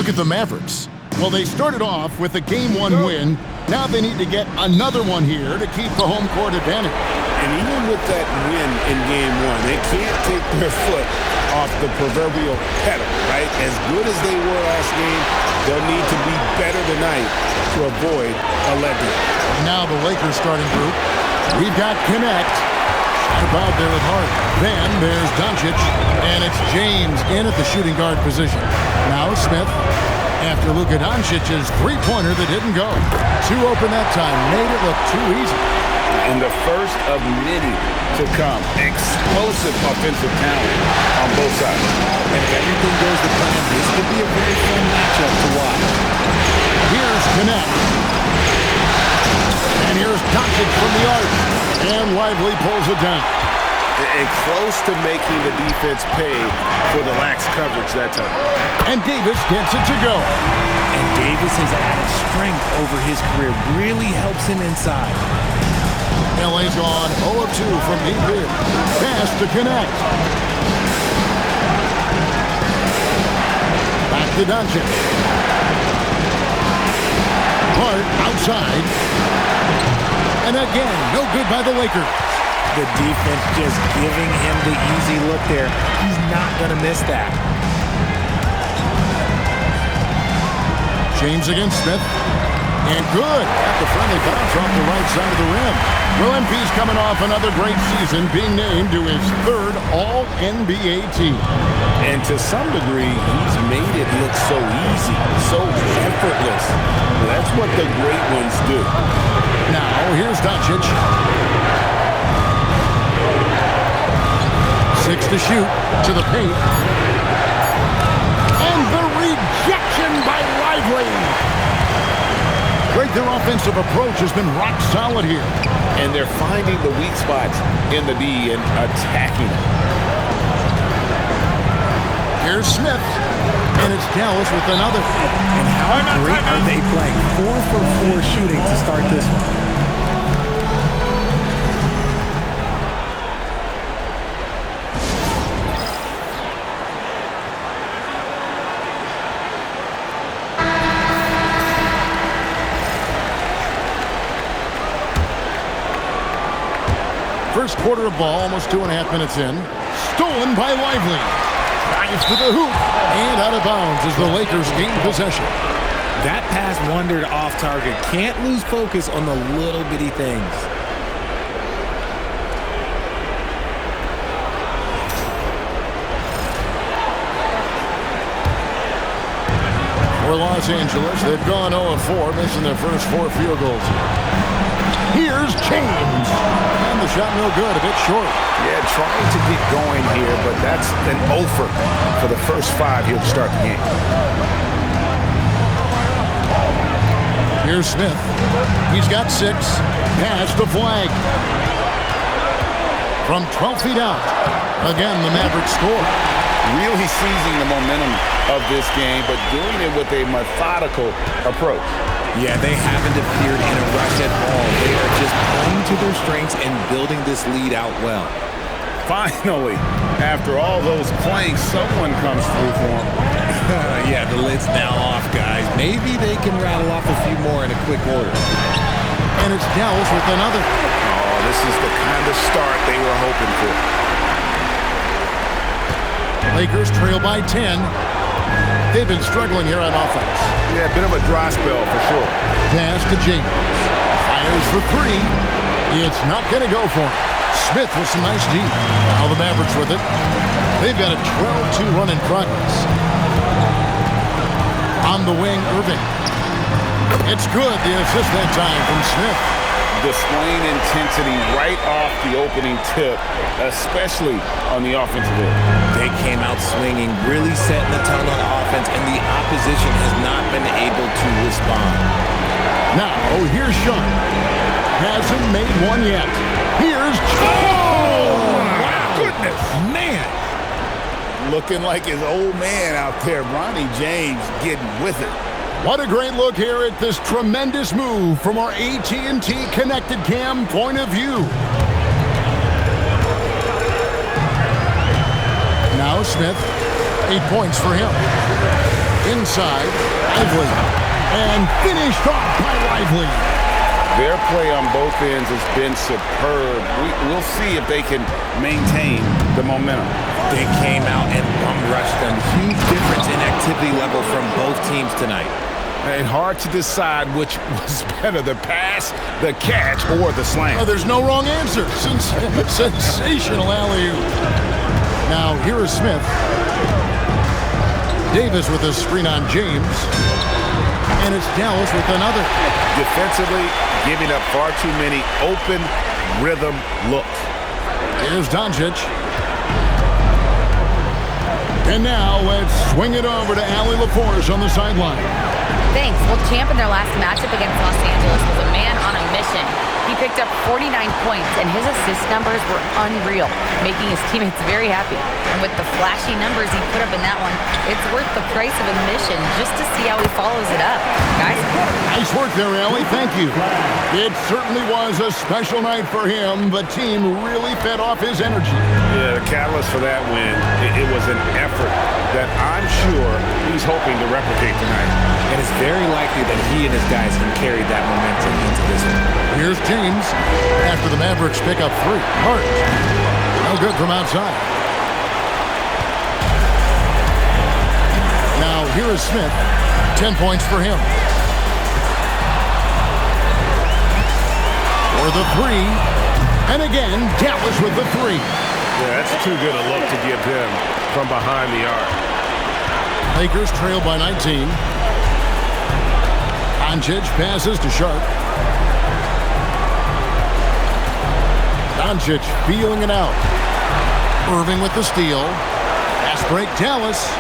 Look at the Mavericks. Well, they started off with a Game 1 win. Now they need to get another one here to keep the home court advantage. And even with that win in Game 1, they can't take their foot off the proverbial pedal, right? As good as they were last game, they'll need to be better tonight to avoid a letdown. Now the Lakers starting group. We've got Connect. About there at Hart. Then there's Doncic, and it's James in at the shooting guard position. Now Smith, after Luka Doncic's three-pointer that didn't go. Two open that time, made it look too easy. And the first of many to come. Explosive offensive talent on both sides. And if everything goes to plan, this could be a very fun matchup to watch. Here's Connect. And here's Doncic from the arc. And Lively pulls it down. And close to making the defense pay for the lax coverage that time. And Davis gets it to go. And Davis has added strength over his career. Really helps him inside. LA's on 0 of 2 from deep here. Pass to Connect. Back to Doncic. Hart outside. And again, no good by the Lakers. The defense just giving him the easy look there. He's not going to miss that. James against Smith. And good. Got the friendly bounce off the right side of the rim. Will MP's coming off another great season, being named to his third All-NBA team. And to some degree, he's made it look so easy, so effortless. That's what the great ones do. Now, here's Doncic. 6 to shoot, to the paint. And the rejection by Lively. Great, their offensive approach has been rock solid here. And they're finding the weak spots in the D and attacking them. Here's Smith. And it's Dallas with another. And how great are they playing? 4 for 4 shooting to start this one. First quarter of ball, almost 2.5 minutes in. Stolen by Lively. Drives to the hoop. And out of bounds as the Lakers gain possession. That pass wandered off target. Can't lose focus on the little bitty things. For Los Angeles, they've gone 0 of 4, missing their first 4 field goals. Here's James. And the shot no good, a bit short. Yeah, trying to get going here, but that's an over for the first 5 here to start the game. Here's Smith. He's got 6. Pass to Flag. From 12 feet out. Again, the Mavericks score. Really seizing the momentum of this game, but doing it with a methodical approach. Yeah, they haven't appeared in a rush at all. They are just playing to their strengths and building this lead out well. Finally, after all those planks, someone comes through for them. Yeah, the lid's now off, guys. Maybe they can rattle off a few more in a quick order. And it's Dallas with another. Oh, this is the kind of start they were hoping for. Lakers trail by 10. They've been struggling here on offense. Yeah, a bit of a dry spell for sure. Pass to James. Fires for 3. It's not going to go for him. Smith with some nice deep. Now the Mavericks with it. They've got a 12-2 run in progress. On the wing, Irving. It's good, the assist that time from Smith. Displaying intensity right off the opening tip, especially on the offensive end. They came out swinging, really setting the tone on offense, and the opposition has not been able to respond. Now, here's Sean. Hasn't made one yet. Here's... Oh! Wow! looking like his old man out there. Bronny James getting with it. What a great look here at this tremendous move from our AT&T Connected Cam point of view. Now Smith, 8 points for him. Inside, Lively. And finished off by Lively. Their play on both ends has been superb. We'll see if they can maintain the momentum. They came out and bum-rushed them. Huge difference in activity level from both teams tonight. And hard to decide which was better, the pass, the catch, or the slam. Oh, there's no wrong answer. Sensational alley-oop. Now, here is Smith. Davis with a screen on James. And it's Dallas with another. Defensively, giving up far too many open rhythm looks. Here's Doncic. And now let's swing it over to Allie LaForce on the sideline. Thanks. Well, Champ in their last matchup against Los Angeles was a man on a mission. He picked up 49 points, and his assist numbers were unreal, making his teammates very happy. And with the flashy numbers he put up in that one, it's worth the price of admission just to see how he follows it up. Guys? Nice work there, Allie. Thank you. It certainly was a special night for him. The team really fed off his energy. Yeah, the catalyst for that win, it was an effort that I'm sure he's hoping to replicate tonight. And it's very likely that he and his guys can carry that momentum into this one. Here's James after the Mavericks pick up 3. Hart. No good from outside. Now here is Smith. 10 points for him. For the 3. And again, Dallas with the 3. Yeah, that's too good a look to give him from behind the arc. Lakers trail by 19. Doncic passes to Sharp. Doncic feeling it out. Irving with the steal. Fast break, Dallas.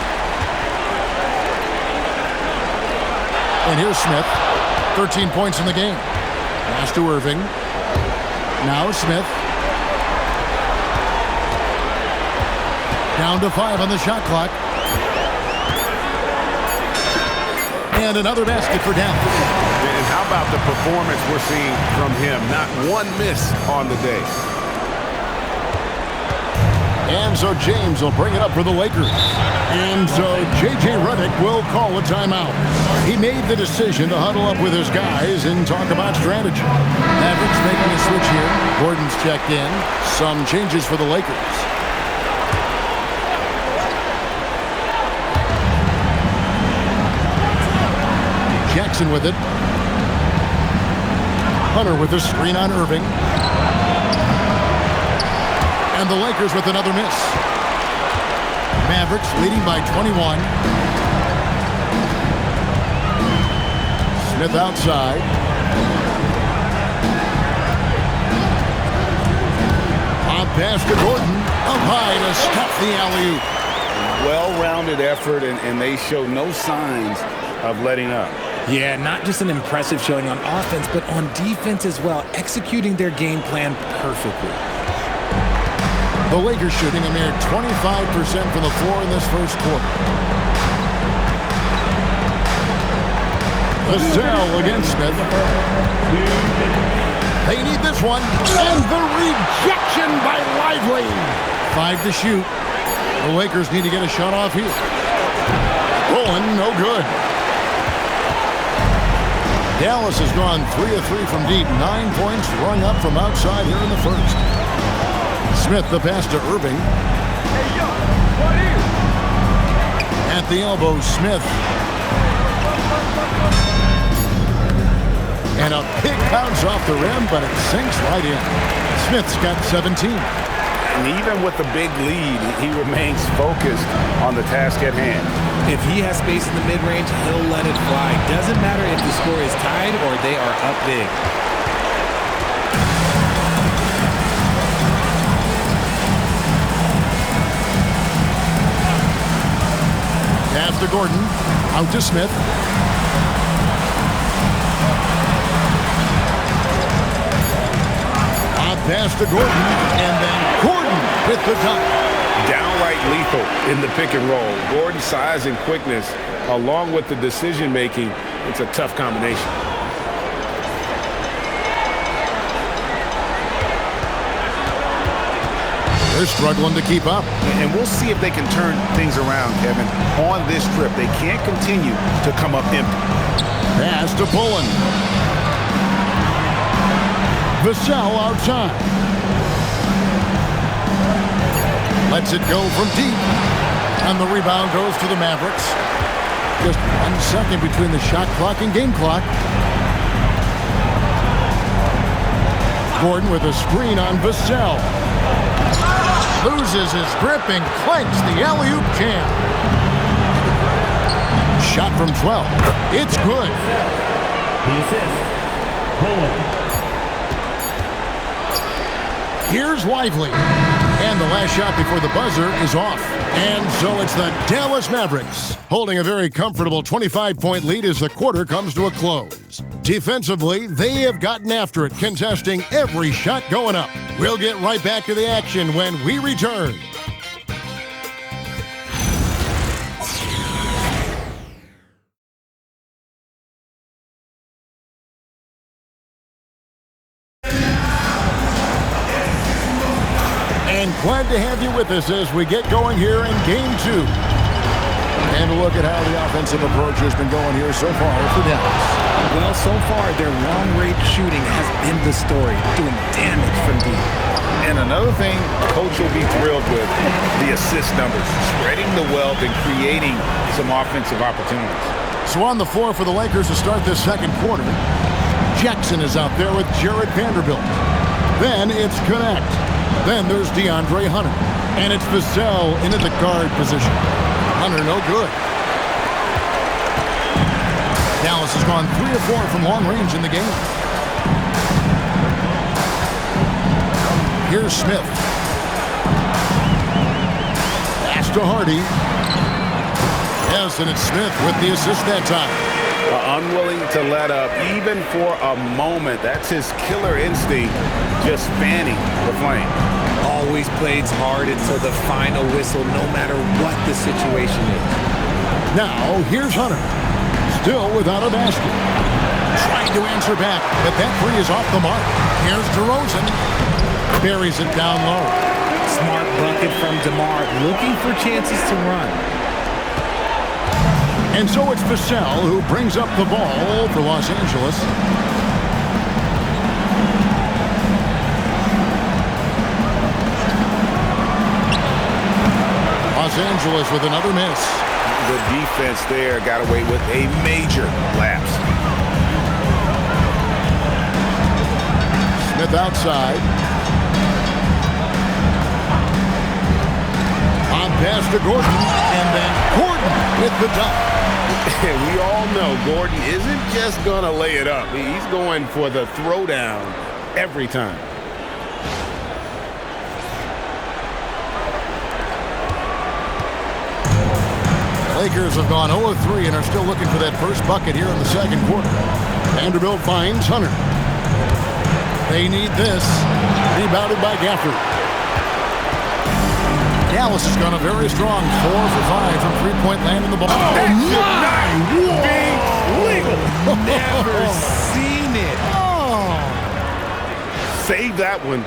And here's Smith. 13 points in the game. Pass to Irving. Now Smith. Down to 5 on the shot clock. And another basket for Dallas. And how about the performance we're seeing from him? Not one miss on the day. And so James will bring it up for the Lakers. And so J.J. Redick will call a timeout. He made the decision to huddle up with his guys and talk about strategy. Mavericks making a switch here. Gordon's checked in. Some changes for the Lakers. Jackson with it. Hunter with the screen on Irving. And the Lakers with another miss. Mavericks leading by 21. Smith outside. On pass to Gordon. Up high to stuff the alley-oop. Well-rounded effort, and they show no signs of letting up. Yeah, not just an impressive showing on offense, but on defense as well, executing their game plan perfectly. The Lakers shooting a mere 25% from the floor in this first quarter. Vassell against Smith. They need this one. And the rejection by Lively. 5 to shoot. The Lakers need to get a shot off here. Rolling, no good. Dallas has gone 3 of 3 from deep. 9 points rung up from outside here in the first. Smith, the pass to Irving. At the elbow, Smith. And a big bounce off the rim, but it sinks right in. Smith's got 17. And even with the big lead, he remains focused on the task at hand. If he has space in the mid-range, he'll let it fly. Doesn't matter if the score is tied or they are up big. Pass to Gordon. Out to Smith. Pass to Gordon, and then Gordon with the dunk. downright lethal in the pick and roll. Gordon's size and quickness, along with the decision-making, it's a tough combination. They're struggling to keep up. And we'll see if they can turn things around, Kevin, on this trip. They can't continue to come up empty. Pass to Pullen. Vassell outside. Lets it go from deep. And the rebound goes to the Mavericks. Just 1 second between the shot clock and game clock. Gordon with a screen on Vassell. Loses his grip and clanks the alley-oop jam. Shot from 12. It's good. The assist. Pullen. Here's Lively. And the last shot before the buzzer is off. And so it's the Dallas Mavericks holding a very comfortable 25-point lead as the quarter comes to a close. Defensively, they have gotten after it, contesting every shot going up. We'll get right back to the action when we return. And glad to have you with us as we get going here in Game 2. And look at how the offensive approach has been going here so far for Dallas. Well, so far, their long-range shooting has been the story, doing damage from deep. And another thing Coach will be thrilled with, the assist numbers, spreading the wealth and creating some offensive opportunities. So on the floor for the Lakers to start this second quarter, Jackson is out there with Jared Vanderbilt. Then it's Connect. Then there's DeAndre Hunter. And it's Vassell into the guard position. Hunter no good. Dallas has gone 3 of 4 from long range in the game. Here's Smith. Pass to Hardy. Yes, and it's Smith with the assist that time. Unwilling to let up even for a moment. That's his killer instinct, just fanning the flame. Always plays hard until the final whistle, no matter what the situation is. Now, here's Hunter. Still without a basket. Trying to answer back, but that three is off the mark. Here's DeRozan. Buries it down low. Smart bucket from DeMar, looking for chances to run. And so it's Vassell who brings up the ball for Los Angeles. Los Angeles with another miss. The defense there got away with a major lapse. Smith outside. On pass to Gordon. And then Gordon with the dunk. And we all know Gordon isn't just going to lay it up. He's going for the throwdown every time. Lakers have gone 0-3 and are still looking for that first bucket here in the second quarter. Vanderbilt finds Hunter. They need this. Rebounded by Gafford. Dallas has gone a very strong 4 for 5 from three-point land in the ball. That should not be legal. Never seen it. Save that one.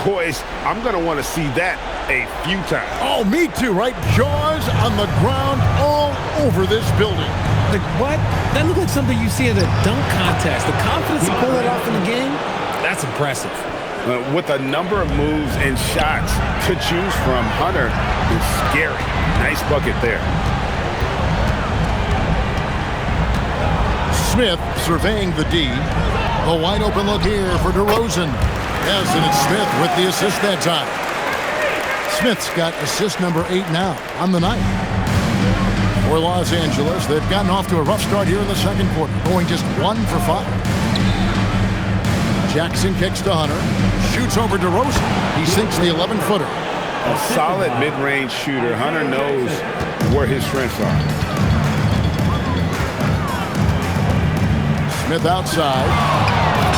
Boys, I'm going to want to see that a few times. Oh, me too, right? Jaws on the ground all over this building. Like, what? That looked like something you see at a dunk contest. The confidence to pull that off in the game, that's impressive. With a number of moves and shots to choose from, Hunter is scary. Nice bucket there. Smith surveying the D. A wide open look here for DeRozan. Yes, and it's Smith with the assist that time. Smith's got assist number 8 now on the night. For Los Angeles, they've gotten off to a rough start here in the second quarter, going just 1 for 5. Jackson kicks to Hunter. Shoots over DeRozan. He sinks the 11-footer. A solid mid-range shooter. Hunter knows where his strengths are. Smith outside.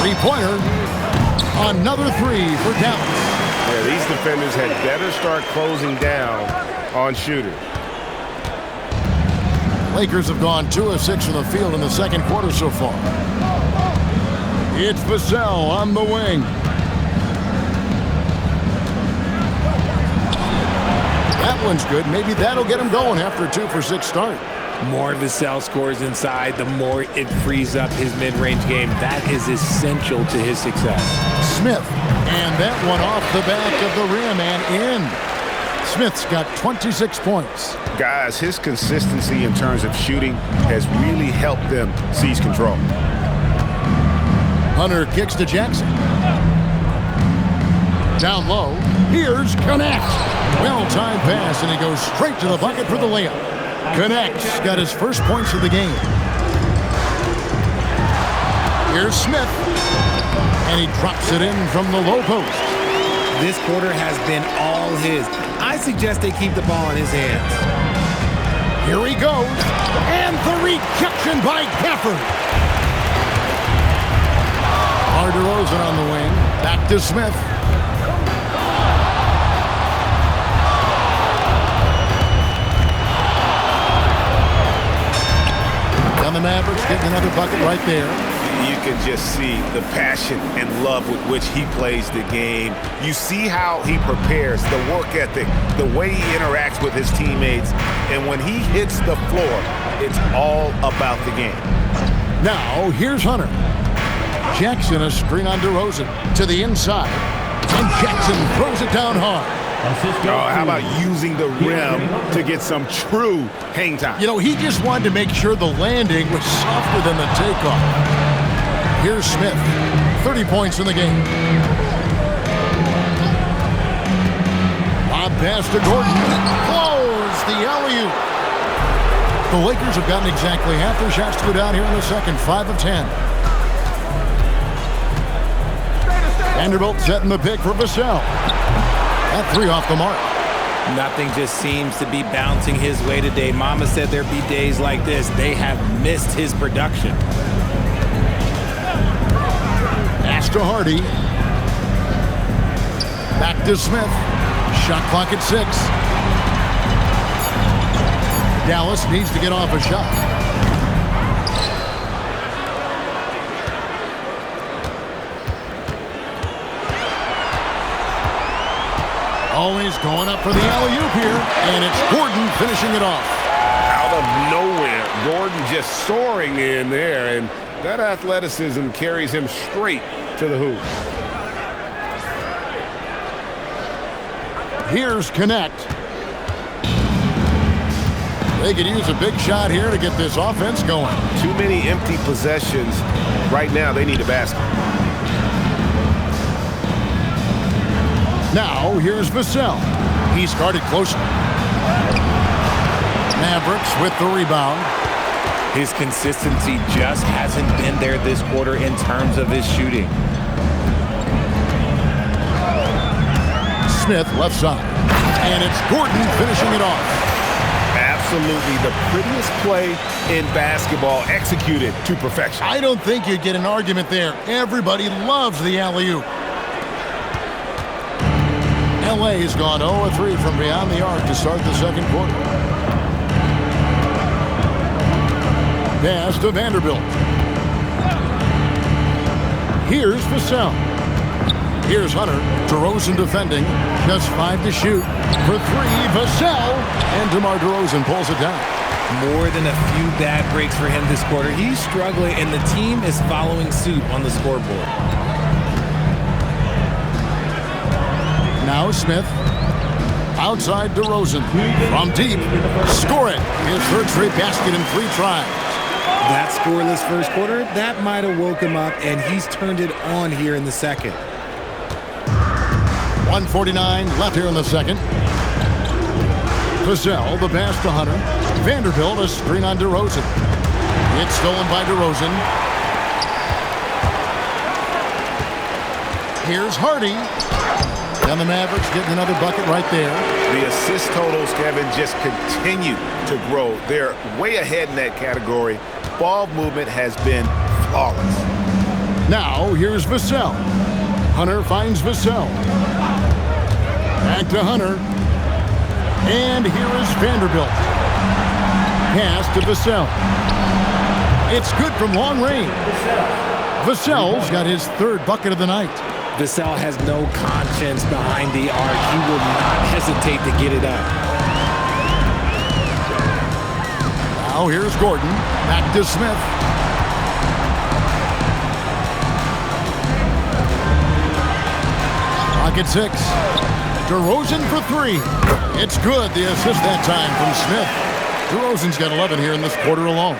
Three-pointer. Another 3 for Dallas. Yeah, These defenders had better start closing down on shooters. Lakers have gone 2 of 6 from the field in the second quarter so far. It's Vassell on the wing. That one's good. Maybe that'll get him going after a 2 for 6 start. More Vassell scores inside, the more it frees up his mid-range game. That is essential to his success. Smith, and that one off the back of the rim and in. Smith's got 26 points. Guys, his consistency in terms of shooting has really helped them seize control. Hunter kicks to Jackson. Down low, here's Connect. Well-timed pass, and he goes straight to the bucket for the layup. Connect's got his first points of the game. Here's Smith, and he drops it in from the low post. This quarter has been all his. I suggest they keep the ball in his hands. Here he goes, and the rejection by Gafford. DeRozan on the wing, back to Smith. And the Mavericks getting another bucket right there. You can just see the passion and love with which he plays the game. You see how he prepares, the work ethic, the way he interacts with his teammates. And when he hits the floor, it's all about the game. Now, here's Hunter. Jackson, a screen on DeRozan to the inside. And Jackson throws it down hard. How about using the rim to get some true hang time? You know, he just wanted to make sure the landing was softer than the takeoff. Here's Smith, 30 points in the game. Lob pass to Gordon. Close the alley-oop. The Lakers have gotten exactly half their shots to go down here in the second, 5 of 10. Vanderbilt setting the pick for Vassell. That 3 off the mark. Nothing just seems to be bouncing his way today. Mama said there'd be days like this. They have missed his production. Pass to Hardy. Back to Smith. Shot clock at 6. Dallas needs to get off a shot. Always going up for the alley-oop here, and it's Gordon finishing it off. Out of nowhere, Gordon just soaring in there, and that athleticism carries him straight to the hoop. Here's Connect. They could use a big shot here to get this offense going. Too many empty possessions. Right now, they need a basket. Now, here's Vassell. He's guarded closely. Mavericks with the rebound. His consistency just hasn't been there this quarter in terms of his shooting. Smith left side. And it's Gordon finishing it off. Absolutely the prettiest play in basketball, executed to perfection. I don't think you'd get an argument there. Everybody loves the alley-oop. LA has gone 0-3 from beyond the arc to start the second quarter. Pass to Vanderbilt. Here's Vassell. Here's Hunter. DeRozan defending. Just 5 to shoot. For 3, Vassell. And DeMar DeRozan pulls it down. More than a few bad breaks for him this quarter. He's struggling, and the team is following suit on the scoreboard. Now Smith. Outside DeRozan. From deep. Score it. His third straight basket in 3 tries. That scoreless first quarter, that might have woke him up, and he's turned it on here in the second. 1:49 left here in the second. Vassell, the pass to Hunter. Vanderbilt, a screen on DeRozan. It's stolen by DeRozan. Here's Hardy. And the Mavericks getting another bucket right there. The assist totals, Kevin, just continue to grow. They're way ahead in that category. Ball movement has been flawless. Now, here's Vassell. Hunter finds Vassell. Back to Hunter. And here is Vanderbilt. Pass to Vassell. It's good from long range. Vassell's got his third bucket of the night. Vassell has no conscience behind the arc. He will not hesitate to get it up. Now here's Gordon. Back to Smith. Pocket 6. DeRozan for 3. It's good. The assist that time from Smith. DeRozan's got 11 here in this quarter alone.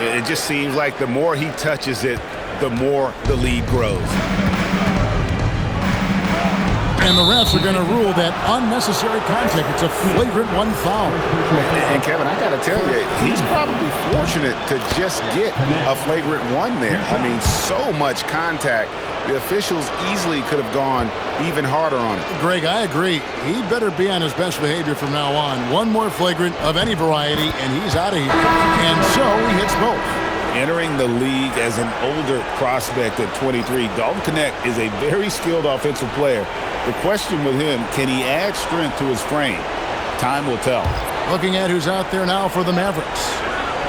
It just seems like the more he touches it, the more the lead grows. And the refs are going to rule that unnecessary contact. It's a flagrant 1 foul. And Kevin, I got to tell you, he's probably fortunate to just get a flagrant 1 there. I mean, so much contact. The officials easily could have gone even harder on it. Greg, I agree. He better be on his best behavior from now on. One more flagrant of any variety, and he's out of here. And so he hits both. Entering the league as an older prospect at 23, Dalton Knecht is a very skilled offensive player. The question with him, can he add strength to his frame? Time will tell. Looking at who's out there now for the Mavericks.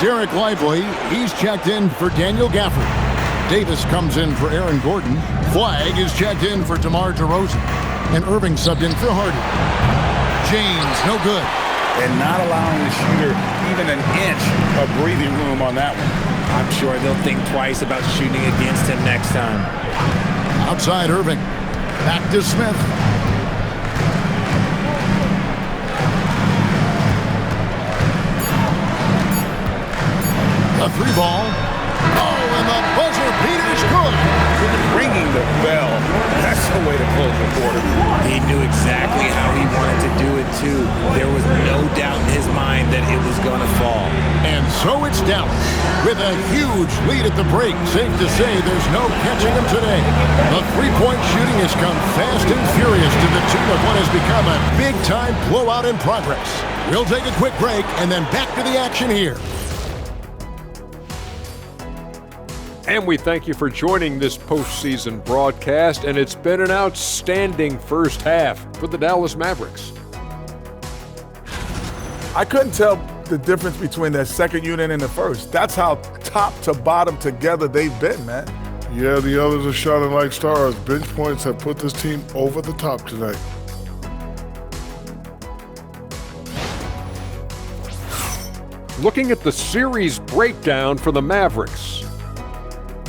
Derek Lively, he's checked in for Daniel Gafford. Davis comes in for Aaron Gordon. Flagg is checked in for DeMar DeRozan. And Irving subbed in for Hardy. James, no good. And not allowing the shooter even an inch of breathing room on that one. I'm sure they'll think twice about shooting against him next time. Outside Irving. Back to Smith. The 3 ball. Oh, and the buzzer beater's good. Ringing the bell. That's the way to close the quarter. He knew exactly how he wanted to do it, too. There was no doubt in his mind that it was going to fall. And so it's Dallas with a huge lead at the break. Safe to say there's no catching him today. The three-point shooting has come fast and furious to the tune of what has become a big-time blowout in progress. We'll take a quick break and then back to the action here. And we thank you for joining this postseason broadcast, and it's been an outstanding first half for the Dallas Mavericks. I couldn't tell the difference between that second unit and the first. That's how top to bottom together they've been, man. Yeah, the others are shining like stars. Bench points have put this team over the top tonight. Looking at the series breakdown for the Mavericks.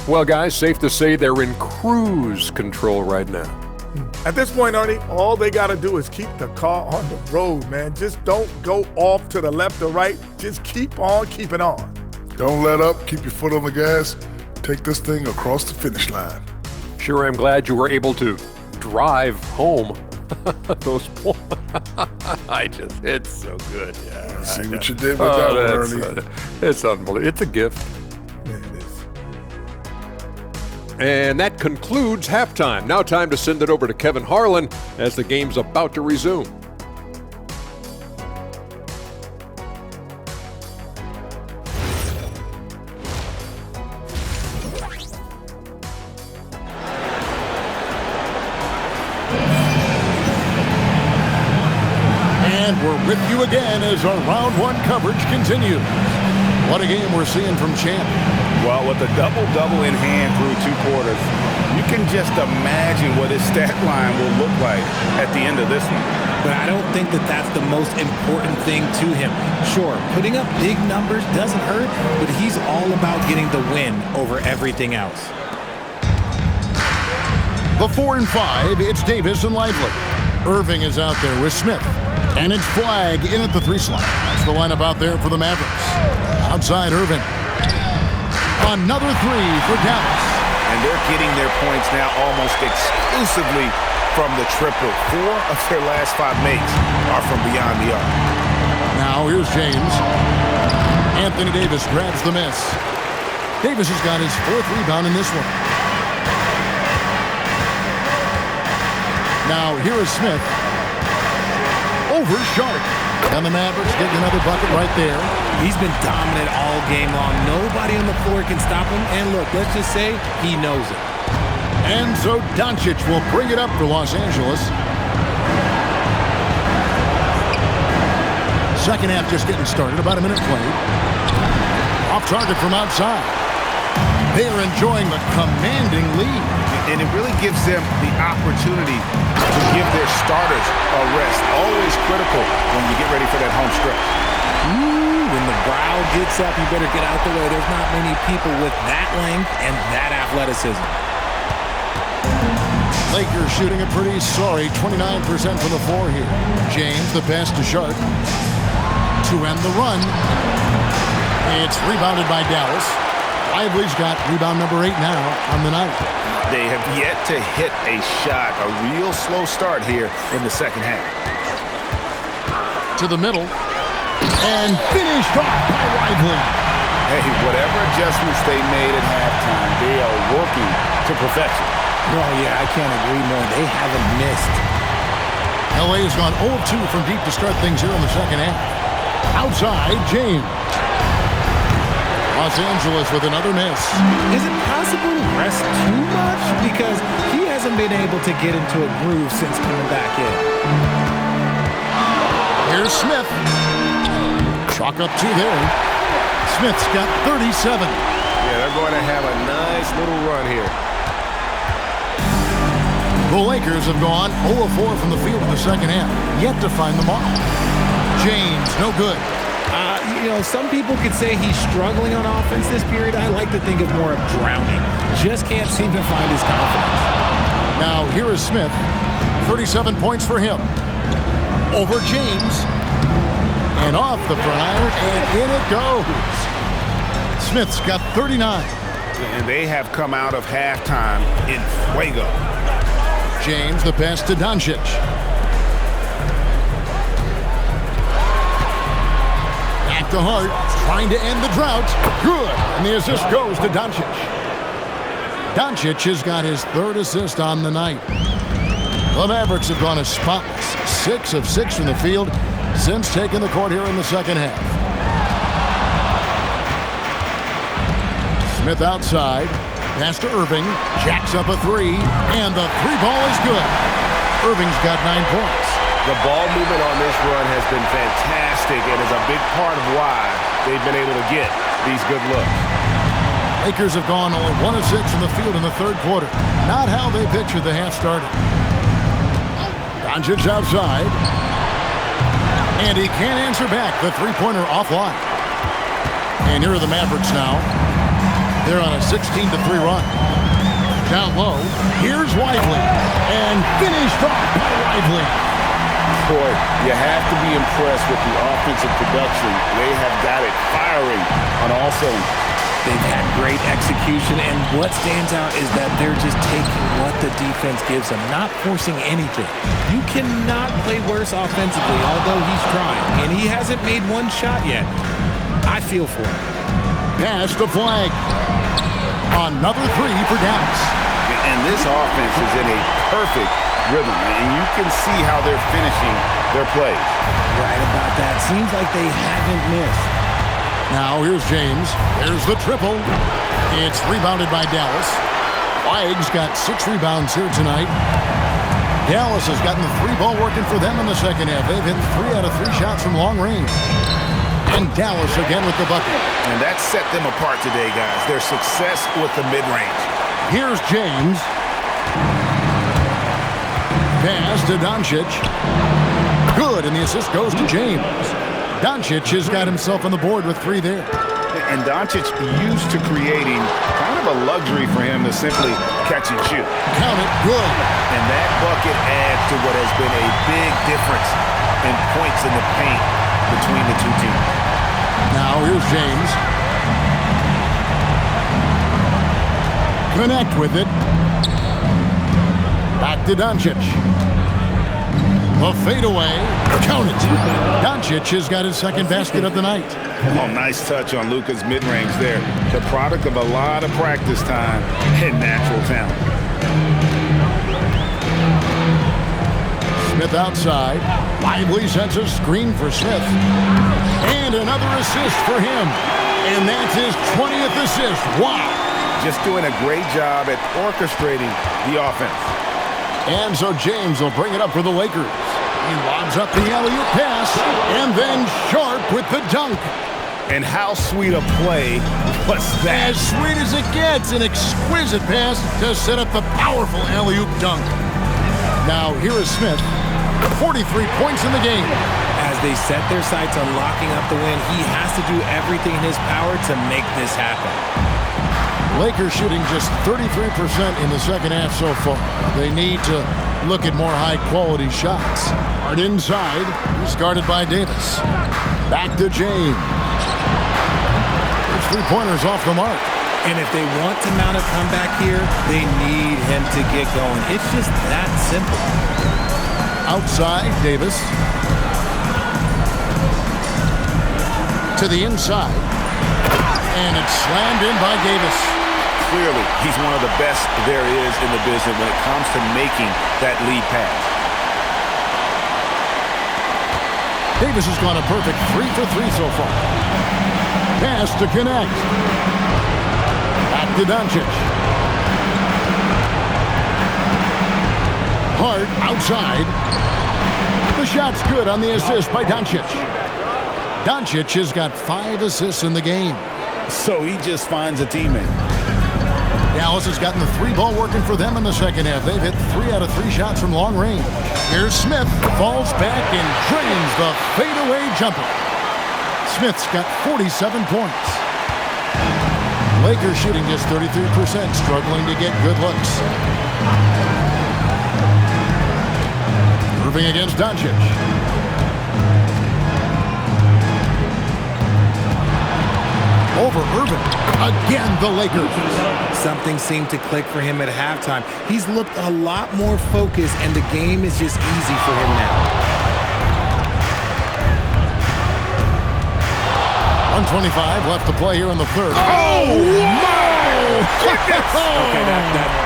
Well, guys, safe to say they're in cruise control right now. At this point, Ernie, all they got to do is keep the car on the road, man. Just don't go off to the left or right. Just keep on keeping on. Don't let up. Keep your foot on the gas. Take this thing across the finish line. Sure, I'm glad you were able to drive home. Those points. It's so good. Yeah, See what you did with that one, Ernie. It's unbelievable. It's a gift. Yeah, it is. And that concludes halftime. Now time to send it over to Kevin Harlan as the game's about to resume. And we're with you again as our round 1 coverage continues. What a game we're seeing from Champ. Well, with a double-double in hand through 2 quarters, you can just imagine what his stat line will look like at the end of this one. But I don't think that that's the most important thing to him. Sure, putting up big numbers doesn't hurt, but he's all about getting the win over everything else. The 4 and 5, it's Davis and Lively. Irving is out there with Smith. And it's Flagg in at the 3 slot. That's the lineup out there for the Mavericks. Outside Irving. Another 3 for Dallas. And they're getting their points now almost exclusively from the triple. 4 of their last 5 makes are from beyond the arc. Now here's James. Anthony Davis grabs the miss. Davis has got his 4th rebound in this one. Now here is Smith. Over Sharp. And the Mavericks get another bucket right there. He's been dominant all game long. Nobody on the floor can stop him. And look, let's just say he knows it. And so Doncic will bring it up for Los Angeles. Second half just getting started. About a minute played. Off target from outside. They are enjoying the commanding lead. And it really gives them the opportunity to give their starters a rest. Always critical when you get ready for that home stretch. When the brow gets up, you better get out the way. There's not many people with that length and that athleticism. Lakers shooting a pretty sorry 29% from the floor here. James, the pass to Sharp. To end the run. It's rebounded by Dallas. Lively's got rebound number 8 now on the night. They have yet to hit a shot. A real slow start here in the second half. To the middle. And finished off by Lively. Hey, whatever adjustments they made at halftime, they are working to perfection. Oh, yeah, I can't agree more. They haven't missed. LA has gone 0 of 2 from deep to start things here in the second half. Outside, James. Los Angeles with another miss. Is it possible to rest too much? Because he hasn't been able to get into a groove since coming back in. Here's Smith. Chalk up 2 there. Smith's got 37. Yeah, they're going to have a nice little run here. The Lakers have gone 0 of 4 from the field in the second half. Yet to find the mark. James, no good. Some people could say he's struggling on offense this period. I like to think of more of drowning. Just can't seem to find his confidence. Now, here is Smith. 37 points for him. Over James. And off the front iron, and in it goes. Smith's got 39. And they have come out of halftime in fuego. James, the pass to Doncic. Back to Hart, trying to end the drought. Good, and the assist goes to Doncic. Doncic has got his 3rd assist on the night. The Mavericks have gone as spotless. 6 of 6 from the field since taking the court here in the second half. Smith outside. Pass to Irving. Jacks up a 3. And the 3-ball is good. Irving's got 9 points. The ball movement on this run has been fantastic and is a big part of why they've been able to get these good looks. Lakers have gone only 1 of 6 from the field in the 3rd quarter. Not how they pictured the half started. Doncic outside. And he can't answer back. The 3-pointer offline. And here are the Mavericks now. They're on a 16-3 run. Down low, here's Lively. And finished off by Lively. Boy, you have to be impressed with the offensive production. They have got it firing on all cylinders. They've had great execution, and what stands out is that they're just taking what the defense gives them, not forcing anything. You cannot play worse offensively, although he's trying, and he hasn't made one shot yet. I feel for him. Pass the flag. Another 3 for Dallas. And this offense is in a perfect rhythm, and you can see how they're finishing their plays. Right about that. Seems like they haven't missed. Now here's James. There's the triple. It's rebounded by Dallas. Flag's got 6 rebounds here tonight. Dallas has gotten the 3-ball working for them in the second half. They've hit 3 out of 3 shots from long range. And Dallas again with the bucket. And that set them apart today, guys. Their success with the mid-range. Here's James. Pass to Doncic. Good, and the assist goes to James. Doncic has got himself on the board with 3 there. And Doncic used to creating kind of a luxury for him to simply catch and shoot. Count it, good. And that bucket adds to what has been a big difference in points in the paint between the two teams. Now here's James. Connect with it. Back to Doncic. The fadeaway. Count it. Doncic has got his 2nd basket of the night. Oh, nice touch on Luka's mid-range there. The product of a lot of practice time and natural talent. Smith outside. Lively sets a screen for Smith. And another assist for him. And that's his 20th assist. Wow. Just doing a great job at orchestrating the offense. And so James will bring it up for the Lakers. He lobs up the alley-oop pass, and then Sharp with the dunk. And how sweet a play was that? As sweet as it gets, an exquisite pass to set up the powerful alley-oop dunk. Now, here is Smith, 43 points in the game. As they set their sights on locking up the win, he has to do everything in his power to make this happen. Lakers shooting just 33% in the second half so far. They need to look at more high-quality shots. Hard inside. He's guarded by Davis. Back to James. His three-pointers off the mark. And if they want to mount a comeback here, they need him to get going. It's just that simple. Outside, Davis. To the inside. And it's slammed in by Davis. Clearly, he's one of the best there is in the business when it comes to making that lead pass. Davis has gone a perfect 3 for 3 so far. Pass to connect. Back to Doncic. Hard outside. The shot's good on the assist by Doncic. Doncic has got 5 assists in the game. So he just finds a teammate. Dallas has gotten the 3-ball working for them in the second half. They've hit 3 out of 3 shots from long range. Here's Smith, falls back and drains the fadeaway jumper. Smith's got 47 points. Lakers shooting just 33%, struggling to get good looks. Irving against Doncic. Over Irving. Again, the Lakers. Something seemed to click for him at halftime. He's looked a lot more focused, and the game is just easy for him now. 125 left to play here in the third. Oh, my goodness! Okay,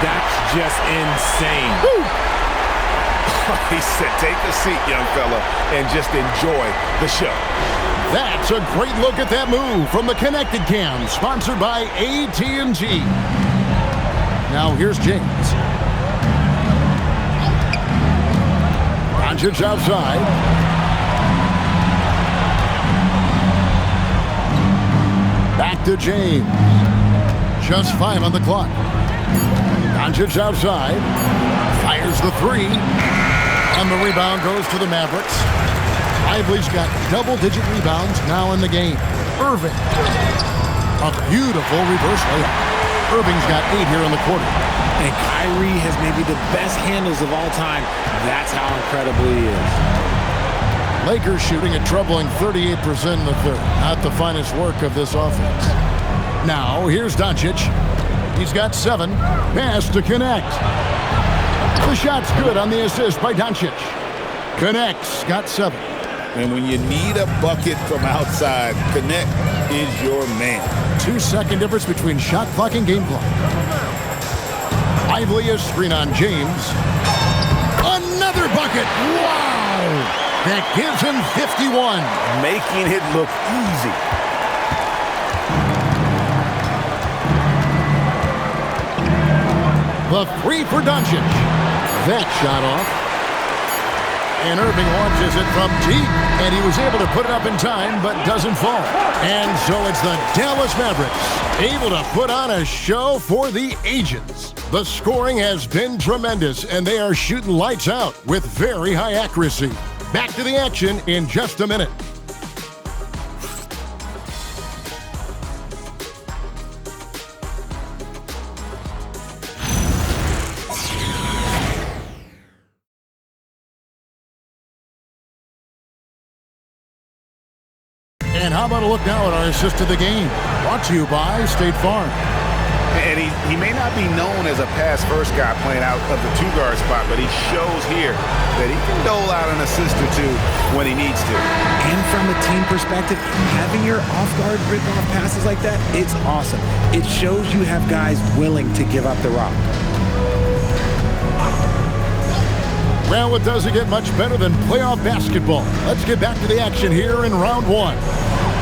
that's just insane. He said, take a seat, young fella, and just enjoy the show. That's a great look at that move from the Connected Cam, sponsored by AT&T. Now here's James. Doncic outside. Back to James. Just 5 on the clock. Doncic outside. Fires the 3. And the rebound goes to the Mavericks. Lively's got double-digit rebounds now in the game. Irving. A beautiful reverse layup. Irving's got 8 here in the quarter. And Kyrie has maybe the best handles of all time. That's how incredible he is. Lakers shooting a troubling 38% in the third. Not the finest work of this offense. Now, here's Doncic. He's got 7. Pass to connect. The shot's good on the assist by Doncic. Connects. Got 7. And when you need a bucket from outside, Connect is your man. 2-second difference between shot clock and game clock. Lively is screen on James. Another bucket. Wow. That gives him 51. Making it look easy. The 3 for Doncic. That shot off. And Irving launches it from deep, and he was able to put it up in time, but doesn't fall. And so it's the Dallas Mavericks, able to put on a show for the ages. The scoring has been tremendous, and they are shooting lights out with very high accuracy. Back to the action in just a minute. And how about a look now at our assist of the game? Brought to you by State Farm. And he may not be known as a pass-first guy playing out of the 2-guard spot, but he shows here that he can dole out an assist or 2 when he needs to. And from a team perspective, having your off-guard rip-off passes like that, it's awesome. It shows you have guys willing to give up the rock. Well, it doesn't get much better than playoff basketball. Let's get back to the action here in round 1.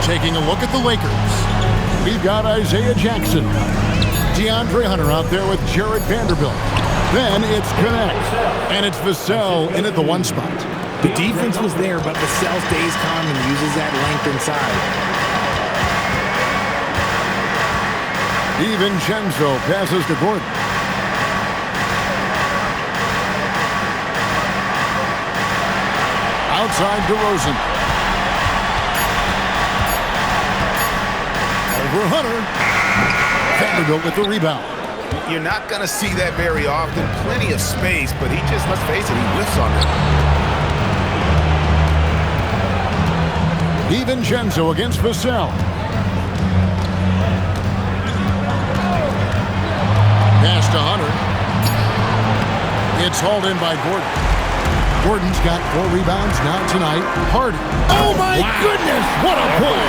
Taking a look at the Lakers. We've got Isaiah Jackson. DeAndre Hunter out there with Jared Vanderbilt. Then it's Connect. And it's Vassell in at the 1 spot. The defense was there, but Vassell stays calm and uses that length inside. DiVincenzo passes to Gordon. Outside DeRozan. Over Hunter. Vanderbilt with the rebound. You're not going to see that very often. Plenty of space, but he just, let's face it, he whiffs on it. DiVincenzo against Vassell. Pass to Hunter. It's hauled in by Gordon. Gordon's got 4 rebounds now tonight. Hardy. Oh, my goodness. What a play.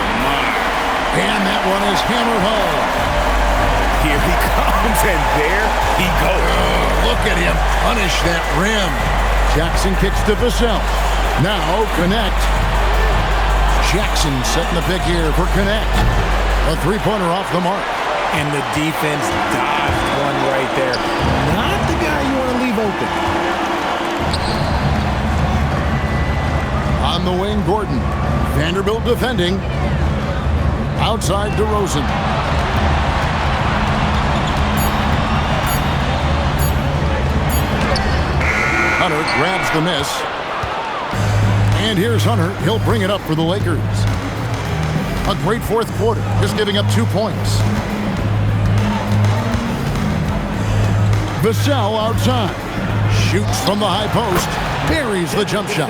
And that one is hammered home. Here he comes, and there he goes. Look at him punish that rim. Jackson kicks to Vassell. Now Connect. Jackson setting the pick here for Connect. A three-pointer off the mark. And the defense dodged one right there. Not the guy you want to leave open. On the wing, Gordon. Vanderbilt defending. Outside DeRozan. Hunter grabs the miss. And here's Hunter. He'll bring it up for the Lakers. A great fourth quarter, just giving up 2 points. Vassell outside. Shoots from the high post. Buries the jump shot.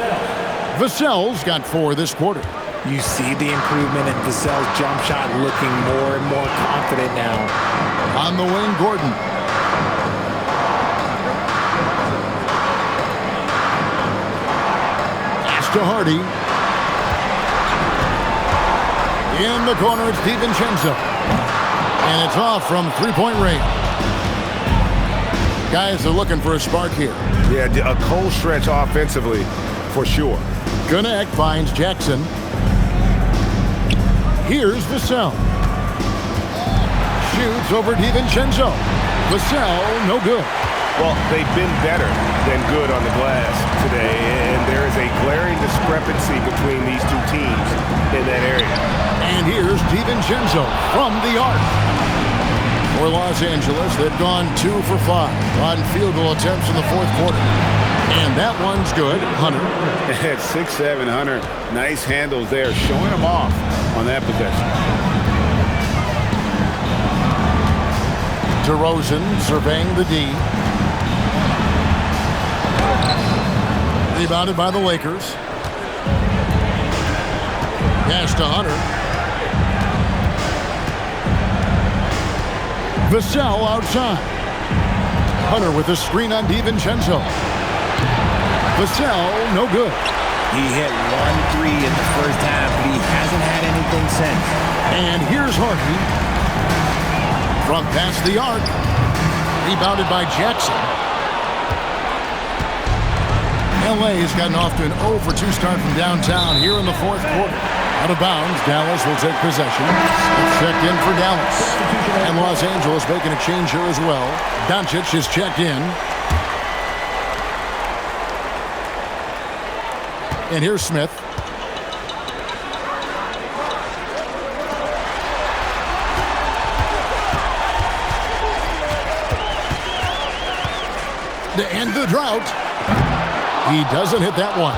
Vassell's got 4 this quarter. You see the improvement in Vassell's jump shot, looking more and more confident now. On the wing, Gordon. Pass to Hardy. In the corner, it's DiVincenzo. And it's off from three-point range. Guys are looking for a spark here. Yeah, a cold stretch offensively, for sure. Connect finds Jackson. Here's Vassell. Shoots over DiVincenzo. Vassell, no good. Well, they've been better than good on the glass today, and there is a glaring discrepancy between these two teams in that area. And here's DiVincenzo from the arc. For Los Angeles, they've gone 2 for 5 on field goal attempts in the fourth quarter. And that one's good. Hunter. At 6'7", Hunter, nice handles there, showing him off on that possession. DeRozan surveying the D. Rebounded by the Lakers. Pass to Hunter. Vassell outside. Hunter with a screen on DiVincenzo. Vassell, no good. He hit 1 3 in the first half, but he hasn't had anything since. And here's Hardy. From past the arc. Rebounded by Jackson. LA's gotten off to an 0 for 2 start from downtown here in the fourth quarter. Out of bounds, Dallas will take possession. It's checked in for Dallas. And Los Angeles making a change here as well. Doncic is checked in. And here's Smith. To end the drought. He doesn't hit that one.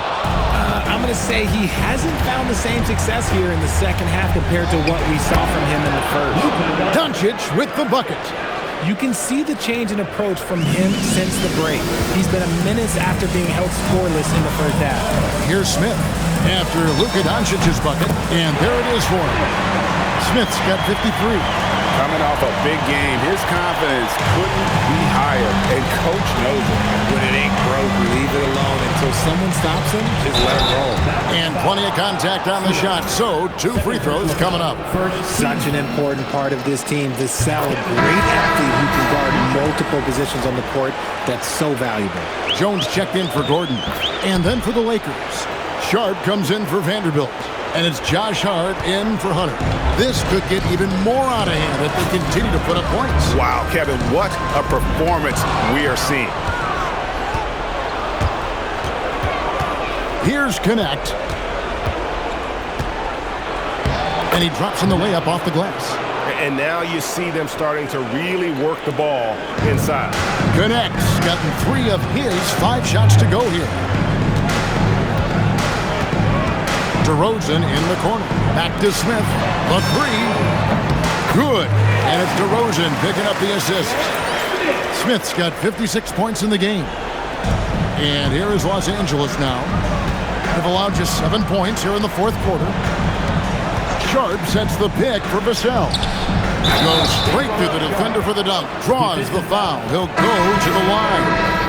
I'm going to say he hasn't found the same success here in the second half compared to what we saw from him in the first. Doncic with the bucket. You can see the change in approach from him since the break. He's been a menace after being held scoreless in the first half. Here's Smith after Luka Doncic's bucket, and there it is for him. Smith's got 53. Coming off a big game, his confidence couldn't be higher, and Coach knows it. When it ain't broke, leave it alone until someone stops him, just let it roll. And plenty of contact on the shot, so 2 free throws coming up. Such an important part of this team. Vassell, a great athlete who can guard multiple positions on the court. That's so valuable. Jones checked in for Gordon, and then for the Lakers. Sharp comes in for Vanderbilt. And it's Josh Hart in for Hunter. This could get even more out of hand if they continue to put up points. Wow, Kevin, what a performance we are seeing. Here's Connect. And he drops in the layup off the glass. And now you see them starting to really work the ball inside. Connect's gotten 3 of his 5 shots to go here. DeRozan in the corner. Back to Smith. The 3. Good. And it's DeRozan picking up the assist. Smith's got 56 points in the game. And here is Los Angeles now. They've allowed just 7 points here in the 4th quarter. Sharp sets the pick for Vassell. Goes straight through the defender for the dunk. Draws the foul. He'll go to the line.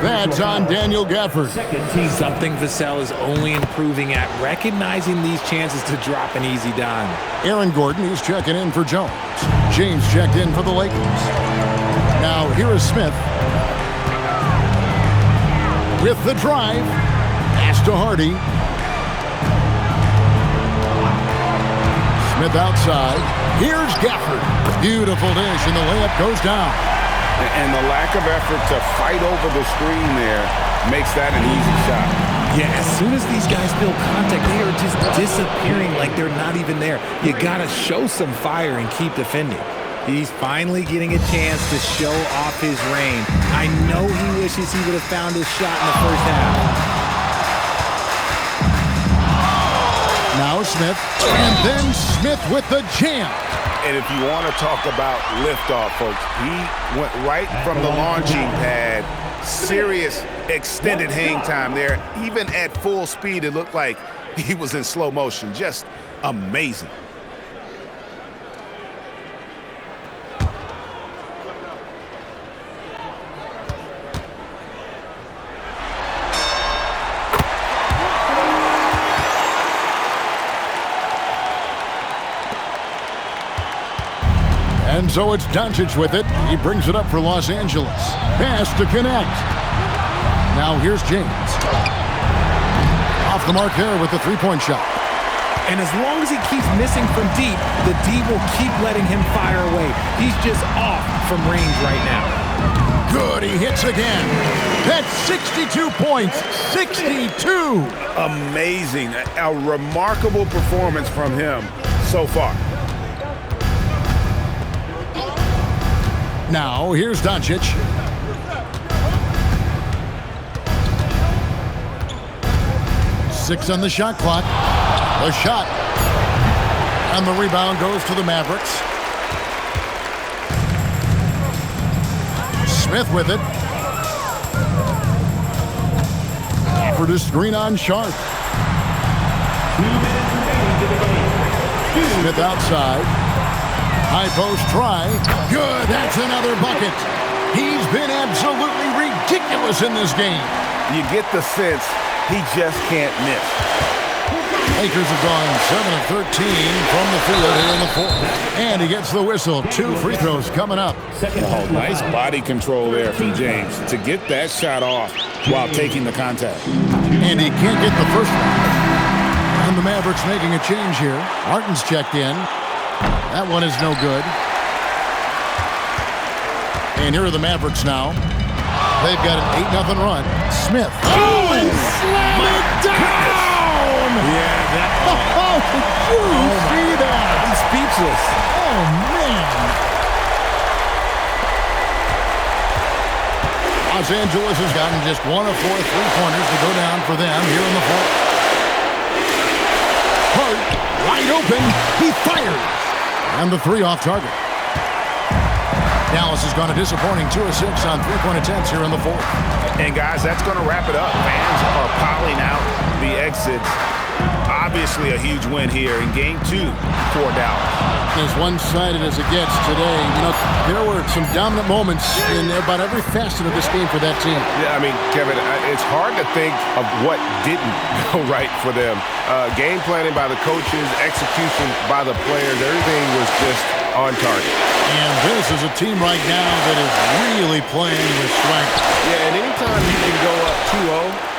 That's on Daniel Gafford. Something Vassell is only improving at, recognizing these chances to drop an easy dime. Aaron Gordon, he's checking in for Jones. James checked in for the Lakers. Now here is Smith. With the drive. Pass to Hardy. Smith outside. Here's Gafford. Beautiful dish, and the layup goes down. And the lack of effort to fight over the screen there makes that an easy shot. Yeah, as soon as these guys feel contact, they are just disappearing like they're not even there. You got to show some fire and keep defending. He's finally getting a chance to show off his range. I know he wishes he would have found his shot in the first half. Now Smith, and then Smith with the jam. And if you want to talk about liftoff, folks, he went right from the launching pad. Serious extended hang time there. Even at full speed, it looked like he was in slow motion. Just amazing. And so it's Doncic with it. He brings it up for Los Angeles. Pass to Connect. Now here's James. Off the mark there with the three-point shot. And as long as he keeps missing from deep, the D will keep letting him fire away. He's just off from range right now. Good, he hits again. That's 62 points, 62. Amazing, a remarkable performance from him so far. Now, here's Doncic. Six on the shot clock. The shot. And the rebound goes to the Mavericks. Smith with it. For the screen on Sharp. Smith outside. High post try. Good. That's another bucket. He's been absolutely ridiculous in this game. You get the sense he just can't miss. Lakers have gone 7 of 13 from the field here in the fourth. And he gets the whistle. 2 free throws coming up. Oh, nice body control there from James to get that shot off while taking the contact. And he can't get the first one. And the Mavericks making a change here. Martin's checked in. That one is no good. And here are the Mavericks now. They've got an 8-0 run. Smith. Oh, and slam it down! Yeah, that. Oh, did you see that? I'm speechless. Oh, man. Los Angeles has gotten just 1 of 4 3-pointers to go down for them here in the fourth. Hart, wide open. He fires. And the 3 off target. Dallas has gone a disappointing 2 of 6 on 3-point attempts here in the fourth. And guys, that's going to wrap it up. Fans are piling out the exits. Obviously a huge win here in Game 2 for Dallas. As one-sided as it gets today, you know, there were some dominant moments in about every facet of this game for that team. Yeah, I mean, Kevin, it's hard to think of what didn't go right for them. Game planning by the coaches, execution by the players, everything was just on target. And this is a team right now that is really playing with strength. Yeah, and anytime you can go up 2-0,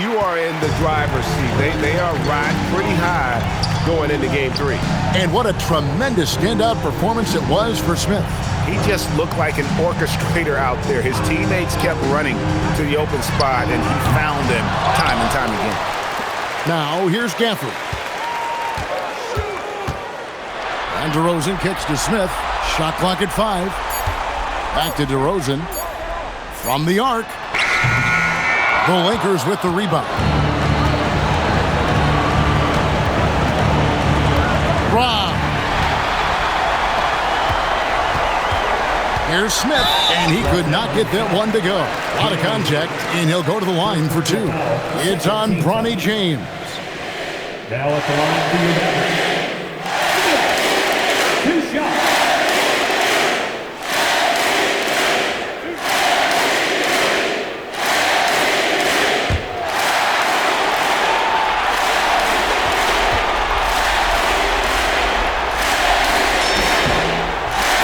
you are in the driver's seat. They are riding pretty high going into Game 3. And what a tremendous standout performance it was for Smith. He just looked like an orchestrator out there. His teammates kept running to the open spot, and he found them time and time again. Now, here's Gafford. And DeRozan kicks to Smith. Shot clock at 5. Back to DeRozan. From the arc. The Lakers with the rebound. Brown. Here's Smith, and he could not get that one to go. A lot of contact, and he'll go to the line for 2. It's on Bronny James. Now at the line for your Mavericks. 2 shots.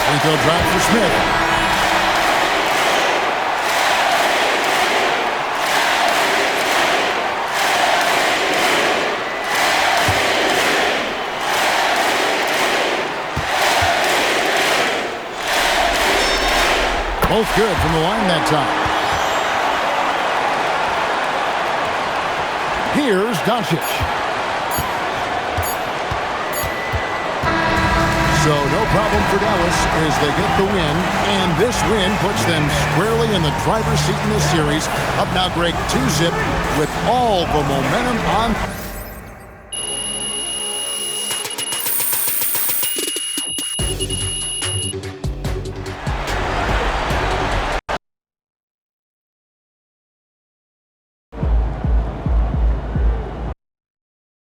Free throw drop for Smith. Both good from the line that time. Here's Doncic. So no problem for Dallas as they get the win, and this win puts them squarely in the driver's seat in this series. Up now, Greg, 2-zip with all the momentum on.